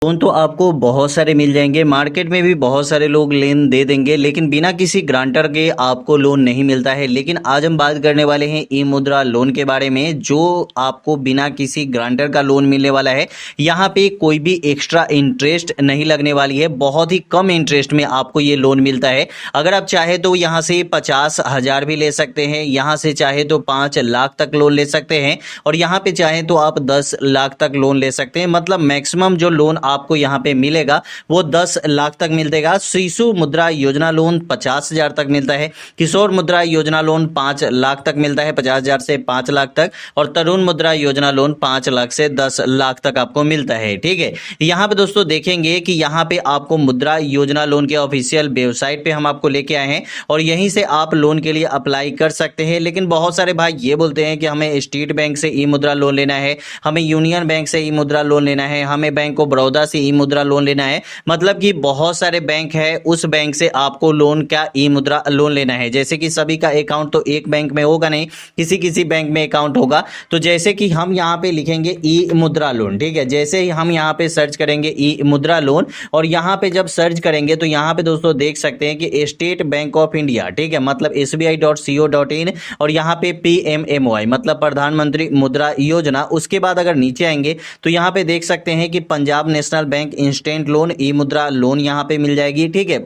Loan तो आपको बहुत सारे मिल जाएंगे, मार्केट में भी बहुत सारे लोग लोन दे देंगे, लेकिन बिना किसी ग्रांटर के आपको लोन नहीं मिलता है। लेकिन आज हम बात करने वाले हैं ई मुद्रा लोन के बारे में, जो आपको बिना किसी ग्रांटर का लोन मिलने वाला है। यहाँ पे कोई भी एक्स्ट्रा इंटरेस्ट नहीं लगने वाली है, बहुत ही कम इंटरेस्ट में आपको ये लोन मिलता है। अगर आप चाहे तो यहाँ से 50,000 भी ले सकते हैं, यहाँ से चाहे तो 5 लाख तक लोन ले सकते हैं, और यहाँ पे चाहे तो आप 10 लाख तक लोन ले सकते हैं। मतलब मैक्सिमम जो लोन आपको यहाँ पे मिलेगा वो 10 लाख तक मिलेगा। शिशु मुद्रा योजना लोन 50,000 तक मिलता है, किशोर मुद्रा योजना लोन 5 लाख तक मिलता है, 50,000 से 5 लाख तक, और तरुण मुद्रा योजना लोन 5 लाख से 10 लाख तक आपको मिलता है। ठीक है, यहाँ पे दोस्तों देखेंगे कि यहाँ पे आपको मुद्रा योजना लोन के ऑफिशियल वेबसाइट पे हम आपको लेके आए हैं, और यहीं से आप लोन के लिए अप्लाई कर सकते हैं। लेकिन बहुत सारे भाई ये बोलते हैं कि हमें स्टेट बैंक से ई मुद्रा लोन लेना है, हमें यूनियन बैंक से ई मुद्रा लोन लेना है, हमें बैंक ऑफ बड़ौदा से ई मुद्रा लोन लेना है। मतलब कि बहुत सारे बैंक है, उस बैंक से आपको लोन का ई मुद्रा लोन लेना है। जैसे कि सभी का अकाउंट तो एक बैंक में होगा नहीं, किसी किसी बैंक में अकाउंट होगा। तो जैसे कि हम यहाँ पे लिखेंगे ई मुद्रा लोन, ठीक है, जैसे ही हम यहाँ पे सर्च करेंगे ई मुद्रा लोन, और यहाँ पे जब सर्च करेंगे तो यहाँ पे दोस्तों देख सकते हैं कि स्टेट बैंक ऑफ इंडिया, ठीक है, मतलब sbi.co.in, और यहाँ पे PMMY मतलब प्रधानमंत्री मुद्रा योजना। उसके बाद अगर नीचे आएंगे तो यहाँ पे देख सकते हैं कि Punjab National Bank instant loan e Mudra loan यहाँ पे मिल जाएगी। ठीक है,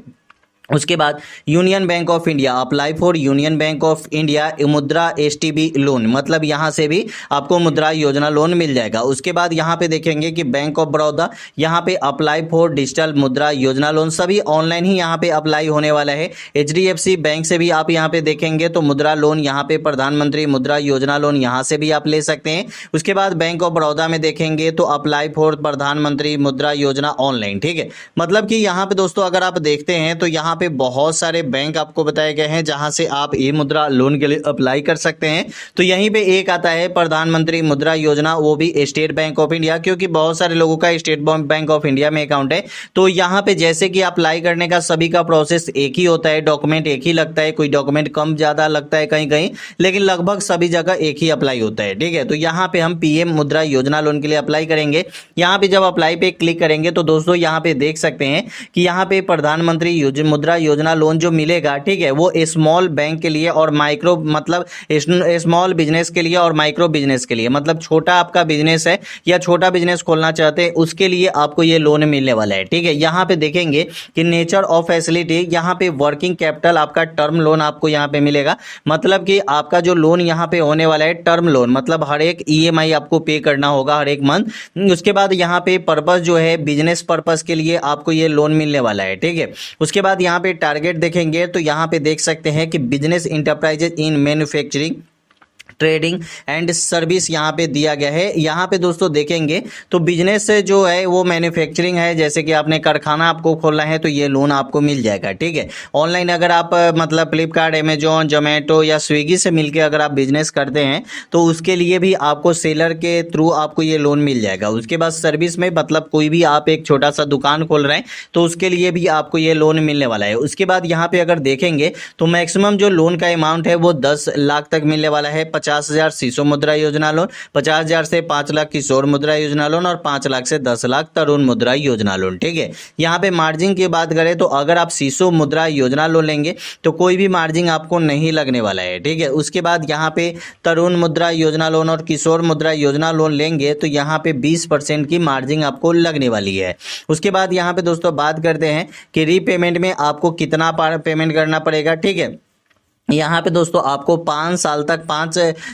उसके बाद union bank of India, apply for union bank of India मुद्रा STB लोन, मतलब यहाँ से भी आपको मुद्रा योजना लोन मिल जाएगा। उसके बाद यहाँ पे देखेंगे कि बैंक ऑफ बड़ौदा, यहाँ पे अप्लाई फॉर डिजिटल मुद्रा योजना लोन, सभी ऑनलाइन ही यहाँ पे अप्लाई होने वाला है। HDFC बैंक से भी आप यहाँ पे देखेंगे तो मुद्रा लोन, यहाँ पे प्रधानमंत्री मुद्रा योजना लोन, यहाँ से भी आप ले सकते हैं। उसके बाद बैंक ऑफ बड़ौदा में देखेंगे तो अप्लाई फॉर प्रधानमंत्री मुद्रा योजना ऑनलाइन। ठीक है, मतलब कि यहाँ पे दोस्तों अगर आप देखते हैं तो यहाँ पे बहुत सारे बैंक आपको बताए गए हैं जहां से आप ई मुद्रा लोन के लिए अप्लाई कर सकते हैं। तो यहीं पे एक आता है प्रधानमंत्री मुद्रा योजना, वो भी स्टेट बैंक ऑफ इंडिया, क्योंकि बहुत सारे लोगों का स्टेट बैंक ऑफ इंडिया में अकाउंट है। तो यहाँ पे जैसे कि अप्लाई करने का सभी का प्रोसेस एक ही होता है, डॉक्यूमेंट एक ही लगता है, कोई डॉक्यूमेंट कम ज्यादा लगता है कहीं कहीं, लेकिन लगभग सभी जगह एक ही अप्लाई होता है। ठीक है, तो यहाँ पे हम PM मुद्रा योजना लोन के लिए अप्लाई करेंगे। यहाँ पे जब अप्लाई पे क्लिक करेंगे तो दोस्तों यहाँ पे देख सकते हैं कि यहाँ पे प्रधानमंत्री मुद्रा योजना लोन जो मिलेगा, ठीक है, वो स्मॉल बैंक के लिए और माइक्रो, मतलब स्मॉल बिजनेस के लिए और माइक्रो बिजनेस के लिए, मतलब छोटा आपका बिजनेस है या छोटा बिजनेस खोलना चाहते हैं उसके लिए आपको ये लोन मिलने वाला है। ठीक है, यहाँ पे देखेंगे कि नेचर ऑफ फैसिलिटी, यहाँ पे वर्किंग कैपिटल आपका टर्म लोन आपको यहाँ पे मिलेगा। मतलब कि आपका जो लोन यहाँ पे होने वाला है टर्म लोन, मतलब हर एक EMI आपको पे करना होगा हर एक मंथ। उसके बाद यहाँ पे पर्पस जो है बिजनेस पर्पस के लिए आपको ये लोन मिलने वाला है। ठीक है, उसके बाद यहाँ पे टारगेट देखेंगे तो यहाँ पे देख सकते हैं कि business enterprises in manufacturing, trading and service यहाँ पे दिया गया है। यहाँ पे दोस्तों देखेंगे तो बिजनेस से जो है वो मैन्युफैक्चरिंग है, जैसे कि आपने कारखाना आपको खोलना है तो ये लोन आपको मिल जाएगा। ठीक है, ऑनलाइन अगर आप मतलब फ्लिपकार्ट, अमेजोन, जोमेटो या स्विगी से मिलकर अगर आप बिजनेस करते हैं तो उसके लिए भी आपको सेलर के थ्रू आपको ये लोन मिल जाएगा। उसके बाद सर्विस में, मतलब कोई भी आप एक छोटा सा दुकान खोल रहे हैं तो उसके लिए भी आपको ये लोन मिलने वाला है। उसके बाद यहाँ पे अगर देखेंगे तो मैक्सिमम जो लोन का अमाउंट है वो 10 लाख तक मिलने वाला है। 50,000 शिशु मुद्रा योजना लोन, 50,000 से 5 लाख किशोर मुद्रा योजना लोन, और 5 लाख से 10 लाख तरुण मुद्रा योजना लोन। ठीक है, यहाँ पे मार्जिन की बात करें तो अगर आप शिशु मुद्रा योजना लोन लेंगे तो कोई भी मार्जिन आपको नहीं लगने वाला है। ठीक है, उसके बाद यहाँ पे तरुण मुद्रा योजना लोन और किशोर मुद्रा योजना लोन लेंगे तो यहाँ पे 20% की मार्जिन आपको लगने वाली है। उसके बाद यहाँ पे दोस्तों बात करते हैं कि रीपेमेंट में आपको कितना पेमेंट करना पड़ेगा। ठीक है, यहाँ पे दोस्तों आपको 5 साल तक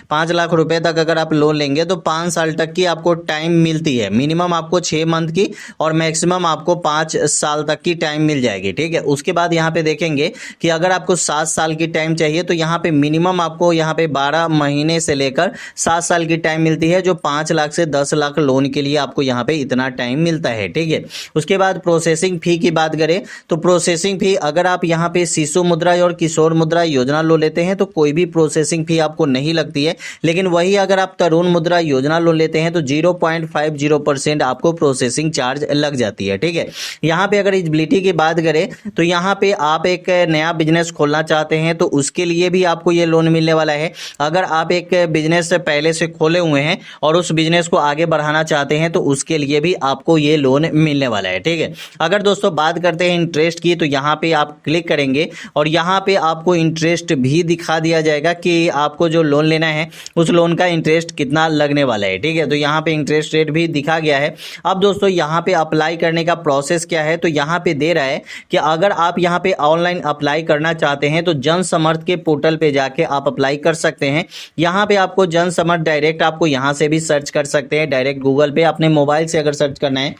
5 लाख रुपए तक अगर आप लोन लेंगे तो 5 साल तक की आपको टाइम मिलती है। मिनिमम आपको 6 मंथ की और मैक्सिमम आपको 5 साल तक की टाइम मिल जाएगी। ठीक है, उसके बाद यहाँ पे देखेंगे कि अगर आपको 7 साल की टाइम चाहिए तो यहाँ पे मिनिमम आपको यहाँ पे 12 महीने से लेकर 7 साल की टाइम मिलती है, जो 5 लाख से 10 लाख लोन के लिए आपको यहाँ पे इतना टाइम मिलता है। ठीक है, उसके बाद प्रोसेसिंग फी की बात करें तो प्रोसेसिंग फी अगर आप यहाँ पे शिशु मुद्रा और किशोर मुद्रा योजना लोन लेते हैं तो कोई भी प्रोसेसिंग फी आपको नहीं लगती है, लेकिन वही अगर आप तरुण मुद्रा योजना लोन लेते हैं तो 0.50% आपको प्रोसेसिंग चार्ज लग जाती है। ठीक है, यहाँ पे अगर एलिजिबिलिटी की बात करें तो यहाँ पे आप एक नया बिजनेस खोलना चाहते हैं तो उसके लिए भी आपको ये लोन मिलने वाला है। अगर आप एक बिजनेस पहले से खोले हुए हैं और उस बिजनेस को आगे बढ़ाना चाहते हैं तो उसके लिए भी आपको ये लोन मिलने वाला है। ठीक है, अगर दोस्तों बात करते हैं इंटरेस्ट की तो यहाँ पे आप क्लिक करेंगे और यहाँ पे आपको इंटरेस्ट भी दिखा दिया जाएगा कि आपको जो लोन लेना है उस लोन का इंटरेस्ट कितना लगने वाला है। ठीक है, तो यहाँ पे इंटरेस्ट रेट भी दिखा गया है। अब दोस्तों यहाँ पे अप्लाई करने का प्रोसेस क्या है, तो यहाँ पे दे रहा है कि अगर आप यहाँ पे ऑनलाइन अप्लाई करना चाहते हैं तो जन समर्थ के पोर्टल पे जाके आप अप्लाई कर सकते हैं। यहाँ पे आपको जन समर्थ डायरेक्ट आपको यहाँ से भी सर्च कर सकते हैं, डायरेक्ट गूगल पे अपने मोबाइल से अगर सर्च करना है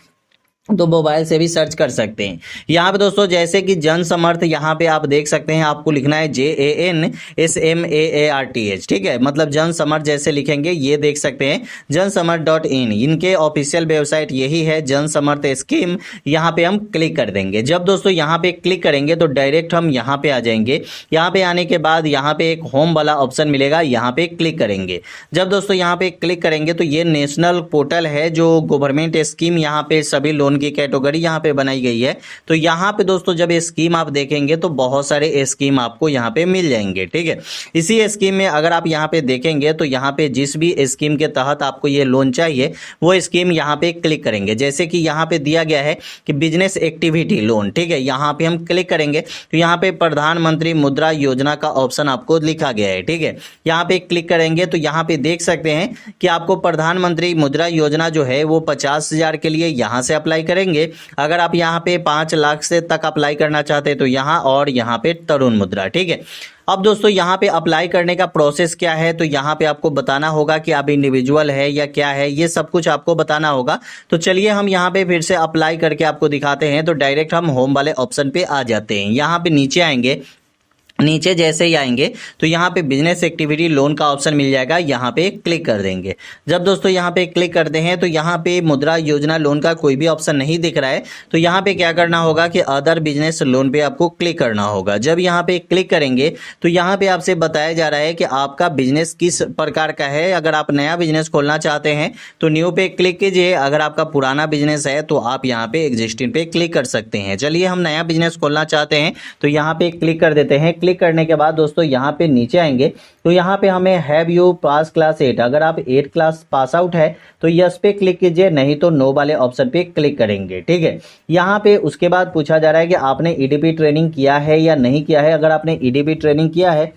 तो मोबाइल से भी सर्च कर सकते हैं। यहाँ पे दोस्तों जैसे कि जन समर्थ यहाँ पे आप देख सकते हैं, आपको लिखना है JANSMAARTH। ठीक है, मतलब जन समर्थ जैसे लिखेंगे ये देख सकते हैं जनसमर्थ.in, इनके ऑफिशियल वेबसाइट यही है जन समर्थ स्कीम। यहाँ पे हम क्लिक कर देंगे। जब दोस्तों यहाँ पे क्लिक करेंगे तो डायरेक्ट हम यहाँ पे आ जाएंगे। यहाँ पे आने के बाद यहाँ पे एक होम वाला ऑप्शन मिलेगा, यहाँ पे क्लिक करेंगे। जब दोस्तों यहाँ पे क्लिक करेंगे तो ये नेशनल पोर्टल है जो गवर्नमेंट स्कीम यहाँ पे सभी लोन की कैटेगरी यहाँ पे बनाई गई है। तो यहाँ पे दोस्तों जब ये स्कीम आप देखेंगे तो बहुत सारे स्कीम आपको यहाँ पे मिल जाएंगे। ठीक है, इसी स्कीम में अगर आप यहाँ पे देखेंगे तो यहाँ पे जिस भी स्कीम के तहत आपको ये लोन चाहिए वो स्कीम यहाँ पे क्लिक करेंगे। जैसे कि यहाँ पे दिया गया है कि बिजनेस एक्टिविटी लोन। ठीक है, यहाँ पे हम क्लिक करेंगे तो यहाँ पे प्रधानमंत्री मुद्रा योजना का ऑप्शन आपको लिखा गया है। ठीक है, यहाँ पे क्लिक करेंगे तो यहाँ पे देख सकते हैं कि आपको प्रधानमंत्री मुद्रा योजना जो है वो 50,000 के लिए यहाँ से अप्लाई करेंगे। अगर आप यहाँ पे 5 लाख से तक अप्लाई करना चाहते हैं तो यहाँ, और यहाँ पे तरुण मुद्रा। ठीक है, अब दोस्तों यहाँ पे अप्लाई करने का प्रोसेस क्या है, तो यहाँ पे आपको बताना होगा कि आप इंडिविजुअल है या क्या है, ये सब कुछ आपको बताना होगा। तो चलिए हम यहाँ पे फिर से अप्लाई करके आपको दिखाते हैं। तो डायरेक्ट हम होम वाले ऑप्शन पे आ जाते हैं। यहाँ पे नीचे आएंगे, नीचे जैसे ही आएंगे तो यहाँ पे बिजनेस एक्टिविटी लोन का ऑप्शन मिल जाएगा, यहाँ पे क्लिक कर देंगे। जब दोस्तों यहाँ पे क्लिक करते हैं तो यहाँ पे मुद्रा योजना लोन का कोई भी ऑप्शन नहीं दिख रहा है। तो यहाँ पे क्या करना होगा कि अदर बिजनेस लोन पे आपको क्लिक करना होगा। जब यहाँ पे क्लिक करेंगे तो यहाँ पे आपसे बताया जा रहा है कि आपका बिजनेस किस प्रकार का है। अगर आप नया बिजनेस खोलना चाहते हैं तो न्यू पे क्लिक कीजिए, अगर आपका पुराना बिजनेस है तो आप यहाँ पे एग्जिस्टिंग पे क्लिक कर सकते हैं। चलिए हम नया बिजनेस खोलना चाहते हैं तो यहाँ पे क्लिक कर देते हैं। क्लिक करने के बाद दोस्तों यहाँ पे नीचे आएंगे तो यहाँ पे हमें हैव यू पास क्लास 8, अगर आप 8 क्लास पास आउट है तो यस पे क्लिक कीजिए, नहीं तो नो वाले ऑप्शन पे क्लिक करेंगे। ठीक है, यहाँ पे उसके बाद पूछा जा रहा है कि आपने ईडीपी ट्रेनिंग किया है या नहीं किया है। अगर आपने ईडीपी ट्रेनिंग किया है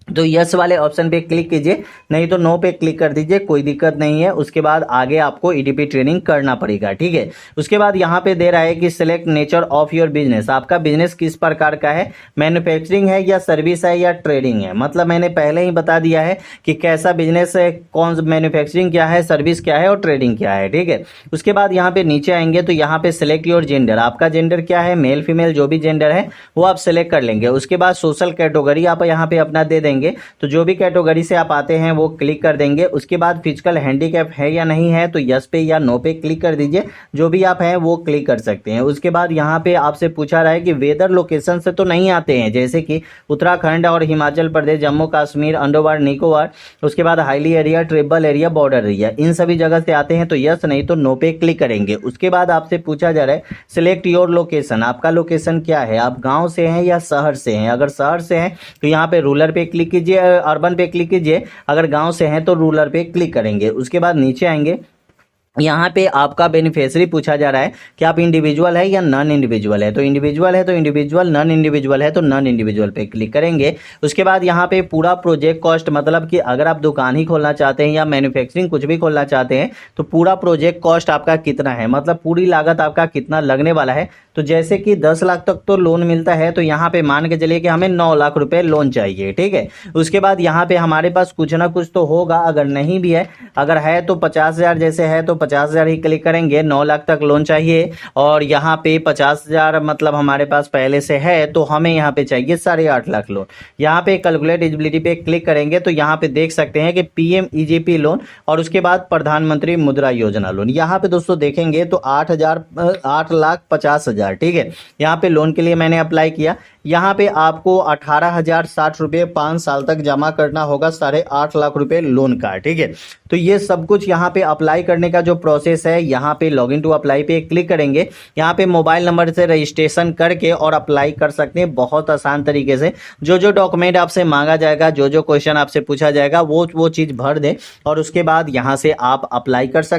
तो यस वाले ऑप्शन पे क्लिक कीजिए, नहीं तो नो पे क्लिक कर दीजिए, कोई दिक्कत नहीं है। उसके बाद आगे आपको ईडीपी ट्रेनिंग करना पड़ेगा। ठीक है, उसके बाद यहाँ पे दे रहा है कि select nature of your business, आपका बिजनेस किस प्रकार का है, मैन्युफैक्चरिंग है या सर्विस है या ट्रेडिंग है। मतलब मैंने पहले ही बता दिया है कि कैसा बिजनेस है, कौन मैन्युफैक्चरिंग क्या है, सर्विस क्या है और ट्रेडिंग क्या है। ठीक है, उसके बाद यहाँ पे नीचे आएंगे तो यहाँ पे सिलेक्ट योर जेंडर, आपका जेंडर क्या है, मेल फीमेल जो भी जेंडर है वो आप सिलेक्ट कर लेंगे। उसके बाद सोशल कैटेगरी आप यहाँ पे अपना दे देंगे, तो जो भी कैटेगरी से आप आते हैं वो क्लिक कर देंगे। उसके बाद फिजिकल हैंडीकैप है या नहीं है तो यस पे या नो पे क्लिक कर दीजिए, जो भी आप हैं वो क्लिक कर सकते हैं। उसके बाद यहाँ पे आपसे पूछा रहा है कि वेदर लोकेशन से तो नहीं आते हैं, जैसे कि उत्तराखंड और हिमाचल प्रदेश, जम्मू कश्मीर, अंडोमान निकोबार, उसके बाद hilly area, tribal area, border area, इन सभी जगह से आते हैं तो यस, नहीं तो नो पे क्लिक करेंगे। उसके बाद आपसे पूछा जा रहा है सिलेक्ट योर लोकेशन, आपका लोकेशन क्या है, आप गाँव से हैं या शहर से हैं। अगर शहर से हैं तो यहाँ पे रूरल पे क्लिक कीजिए, अर्बन पे क्लिक कीजिए, अगर गांव से हैं तो रूरल पे क्लिक करेंगे। उसके बाद नीचे आएंगे, यहाँ पे आपका बेनिफिशियरी पूछा जा रहा है कि आप इंडिविजुअल है या नॉन इंडिविजुअल है। तो इंडिविजुअल है तो इंडिविजुअल, नॉन इंडिविजुअल है तो नॉन इंडिविजुअल पे क्लिक करेंगे। उसके बाद यहाँ पे पूरा प्रोजेक्ट कॉस्ट, मतलब कि अगर आप दुकान ही खोलना चाहते हैं या मैन्युफैक्चरिंग कुछ भी खोलना चाहते हैं तो पूरा प्रोजेक्ट कॉस्ट आपका कितना है, मतलब पूरी लागत आपका कितना लगने वाला है। तो जैसे कि 10 लाख तक तो लोन मिलता है, तो यहाँ पे मान के चलिए कि हमें 9 लाख रुपए लोन चाहिए। ठीक है, उसके बाद यहाँ पे हमारे पास कुछ ना कुछ तो होगा, अगर नहीं भी है, अगर है तो 50,000 जैसे है तो 50,000 ही क्लिक करेंगे। 9 लाख तक लोन चाहिए और यहाँ पे 50,000 मतलब हमारे पास पहले से है तो हमें यहाँ पे चाहिए 8.5 लाख लोन। यहाँ पे कैलकुलेट एलिजिबिलिटी पे क्लिक करेंगे तो यहाँ पे देख सकते हैं कि PMEJP लोन और उसके बाद प्रधानमंत्री मुद्रा योजना लोन। यहाँ पे दोस्तों देखेंगे तो 8 लाख 50,000। ठीक है, यहाँ पे लोन के लिए मैंने अप्लाई किया। यहाँ पे आपको 18,060 रुपये 5 साल तक जमा करना होगा, 8.5 लाख रुपए लोन का। ठीक है, तो ये सब कुछ यहाँ पे अप्लाई करने का जो प्रोसेस है, यहाँ पे लॉगिन टू अप्लाई पे क्लिक करेंगे। यहाँ पे मोबाइल नंबर से रजिस्ट्रेशन करके और अप्लाई कर सकते हैं बहुत आसान तरीके से। जो जो डॉक्यूमेंट आपसे मांगा जाएगा, जो जो क्वेश्चन आपसे पूछा जाएगा, वो चीज़ भर दें और उसके बाद यहाँ से आप अप्लाई कर सकते